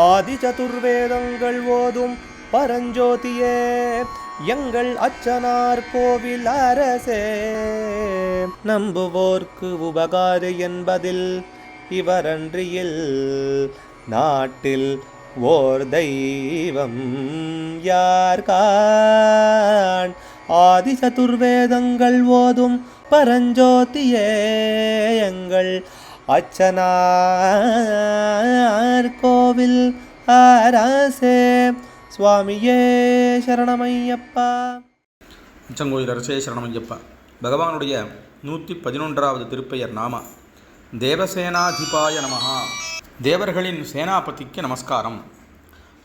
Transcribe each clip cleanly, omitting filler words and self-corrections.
ஆதி சதுர்வேதங்கள் ஓதும் பரஞ்சோதியே எங்கள் அச்சனார் கோவில் அரசே. நம்புவோர்க்கு உபகாரி என்பதில் இவரன்றியில் நாட்டில் ஓர் தெய்வம் யார்கான். ஆதி சதுர்வேதங்கள் ஓதும் பரஞ்சோதியே எங்கள் அச்சனார் கோவில் அரசே. சுவாமியே சரணமையப்பா. அச்சங்கோயில் அரசே சரணமையப்பா. பகவானுடைய 111வது திருப்பெயர் நாம தேவசேனாதிபாய நமஹா. தேவர்களின் சேனாபதிக்கு நமஸ்காரம்.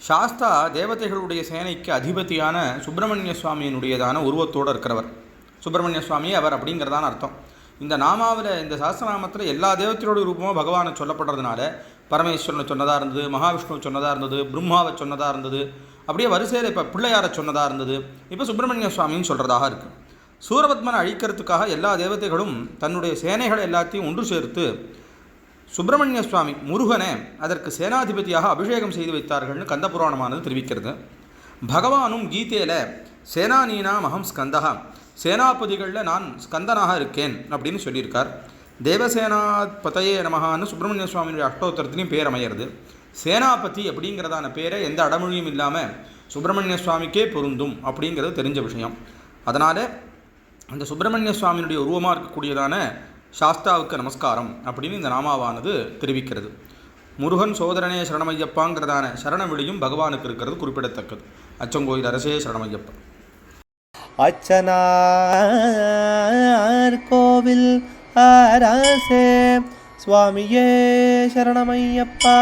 சாஸ்தா தேவதைகளுடைய சேனைக்கு அதிபதியான சுப்பிரமணிய சுவாமியினுடையதான உருவத்தோடு இருக்கிறவர். சுப்பிரமணிய சுவாமி அவர் அப்படிங்கிறதான அர்த்தம். இந்த நாமாவில், இந்த சாஸ்திரநாமத்தில் எல்லா தேவத்தையோட ரூபமாக பகவானை சொல்லப்படுறதுனால பரமேஸ்வரனை சொன்னதாக இருந்தது, மகாவிஷ்ணுவை சொன்னதாக இருந்தது, பிரம்மாவை சொன்னதாக இருந்தது, அப்படியே வரிசையில் இப்போ பிள்ளையாரை சொன்னதாக இருந்தது, இப்போ சுப்பிரமணிய சுவாமின்னு சொல்கிறதாக இருக்குது. சூரபத்மனை அழிக்கிறதுக்காக எல்லா தேவதைகளும் தன்னுடைய சேனைகளை எல்லாத்தையும் ஒன்று சேர்த்து சுப்பிரமணிய சுவாமி முருகனை அதற்கு சேனாதிபதியாக அபிஷேகம் செய்து வைத்தார்கள்னு கந்தபுராணமானது தெரிவிக்கிறது. பகவானும் கீதையில் சேனானீனாம் அகம் ஸ்கந்தகா, சேனாபதிகளில் நான் ஸ்கந்தனாக இருக்கேன் அப்படின்னு சொல்லியிருக்கார். தேவசேனாபதையே நமகான்னு சுப்பிரமணிய சுவாமியுடைய அஷ்டோத்தரத்திலையும் பேர் அமையிறது. சேனாபதி அப்படிங்கிறதான பேரை எந்த அடமொழியும் இல்லாமல் சுப்பிரமணிய சுவாமிக்கே பொருந்தும் அப்படிங்கிறது தெரிஞ்ச விஷயம். அதனால் அந்த சுப்பிரமணிய சுவாமியினுடைய உருவமாக இருக்கக்கூடியதான சாஸ்தாவுக்கு நமஸ்காரம் அப்படின்னு இந்த நாமாவானது தெரிவிக்கிறது. முருகன் சோதரனே சரணமையப்பாங்கிறதான சரணவிழியும் பகவானுக்கு இருக்கிறது குறிப்பிடத்தக்கது. அச்சங்கோயில் அரசே சரணமையப்பா. அச்சனார் கோவில் அரசே. சுவாமியே சரணமையப்பா.